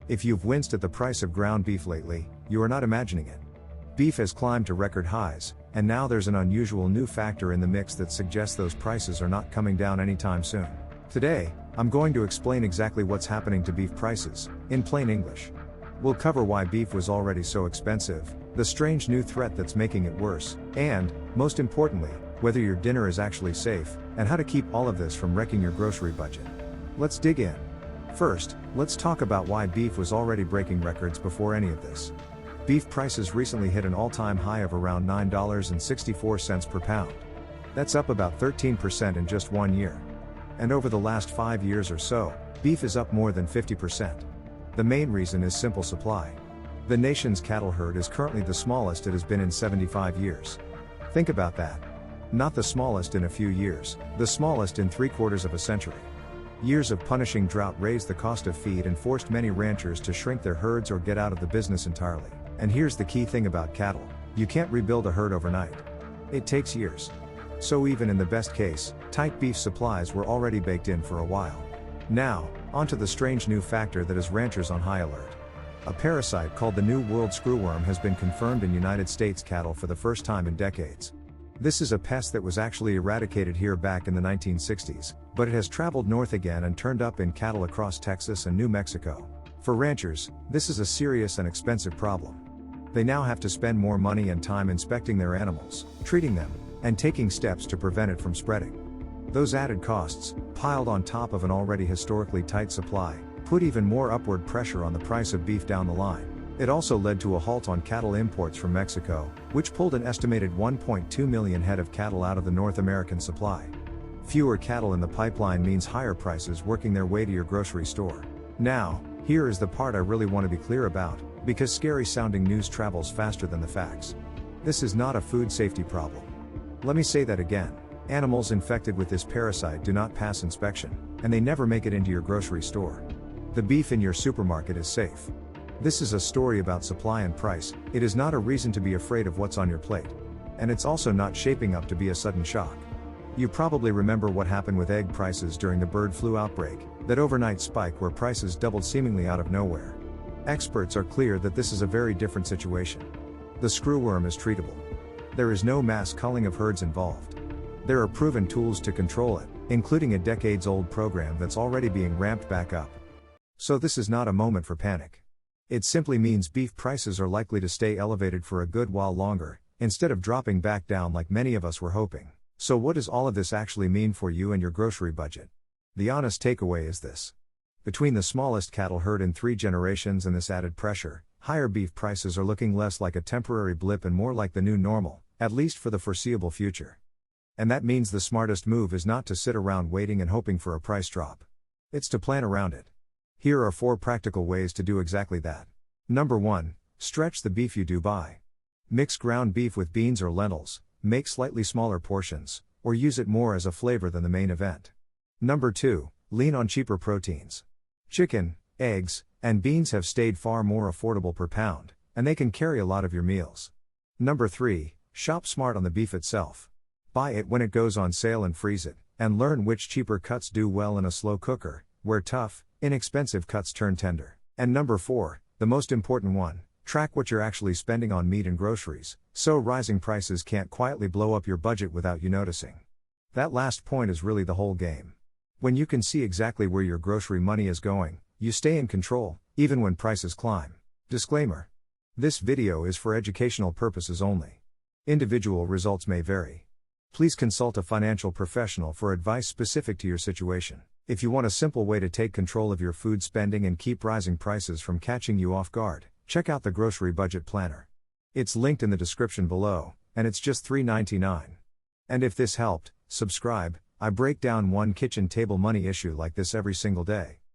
If you've winced at the price of ground beef lately, you are not imagining it. Beef has climbed to record highs, and now there's an unusual new factor in the mix that suggests those prices are not coming down anytime soon. Today, I'm going to explain exactly what's happening to beef prices, in plain English. We'll cover why beef was already so expensive, the strange new threat that's making it worse, and, most importantly, whether your dinner is actually safe, and how to keep all of this from wrecking your grocery budget. Let's dig in. First, let's talk about why beef was already breaking records before any of this. Beef prices recently hit an all-time high of around $9.64 per pound. That's up about 13% in just 1 year. And over the last 5 years or so, beef is up more than 50%. The main reason is simple supply. The nation's cattle herd is currently the smallest it has been in 75 years. Think about that. Not the smallest in a few years, the smallest in 3/4 of a century. Years of punishing drought raised the cost of feed and forced many ranchers to shrink their herds or get out of the business entirely. And here's the key thing about cattle: you can't rebuild a herd overnight. It takes years. So even in the best case, tight beef supplies were already baked in for a while. Now, onto the strange new factor that has ranchers on high alert. A parasite called the New World screwworm has been confirmed in United States cattle for the first time in decades. This is a pest that was actually eradicated here back in the 1960s, but it has traveled north again and turned up in cattle across Texas and New Mexico. For ranchers, this is a serious and expensive problem. They now have to spend more money and time inspecting their animals, treating them, and taking steps to prevent it from spreading. Those added costs, piled on top of an already historically tight supply, put even more upward pressure on the price of beef down the line. It also led to a halt on cattle imports from Mexico, which pulled an estimated 1.2 million head of cattle out of the North American supply. Fewer cattle in the pipeline means higher prices working their way to your grocery store. Now, here is the part I really want to be clear about, because scary sounding news travels faster than the facts. This is not a food safety problem. Let me say that again. Animals infected with this parasite do not pass inspection, and they never make it into your grocery store. The beef in your supermarket is safe. This is a story about supply and price. It is not a reason to be afraid of what's on your plate. And it's also not shaping up to be a sudden shock. You probably remember what happened with egg prices during the bird flu outbreak, that overnight spike where prices doubled seemingly out of nowhere. Experts are clear that this is a very different situation. The screwworm is treatable. There is no mass culling of herds involved. There are proven tools to control it, including a decades-old program that's already being ramped back up. So this is not a moment for panic. It simply means beef prices are likely to stay elevated for a good while longer, instead of dropping back down like many of us were hoping. So what does all of this actually mean for you and your grocery budget? The honest takeaway is this. Between the smallest cattle herd in 3 generations and this added pressure, higher beef prices are looking less like a temporary blip and more like the new normal, at least for the foreseeable future. And that means the smartest move is not to sit around waiting and hoping for a price drop. It's to plan around it. Here are 4 practical ways to do exactly that. Number 1, stretch the beef you do buy. Mix ground beef with beans or lentils, make slightly smaller portions, or use it more as a flavor than the main event. Number 2, lean on cheaper proteins. Chicken, eggs, and beans have stayed far more affordable per pound, and they can carry a lot of your meals. Number 3, shop smart on the beef itself. Buy it when it goes on sale and freeze it, and learn which cheaper cuts do well in a slow cooker, where tough, inexpensive cuts turn tender. And number 4, the most important one, track what you're actually spending on meat and groceries, so rising prices can't quietly blow up your budget without you noticing. That last point is really the whole game. When you can see exactly where your grocery money is going, you stay in control, even when prices climb. Disclaimer. This video is for educational purposes only. Individual results may vary. Please consult a financial professional for advice specific to your situation. If you want a simple way to take control of your food spending and keep rising prices from catching you off guard, check out the Grocery Budget Planner. It's linked in the description below, and it's just $3.99. And if this helped, subscribe. I break down one kitchen table money issue like this every single day.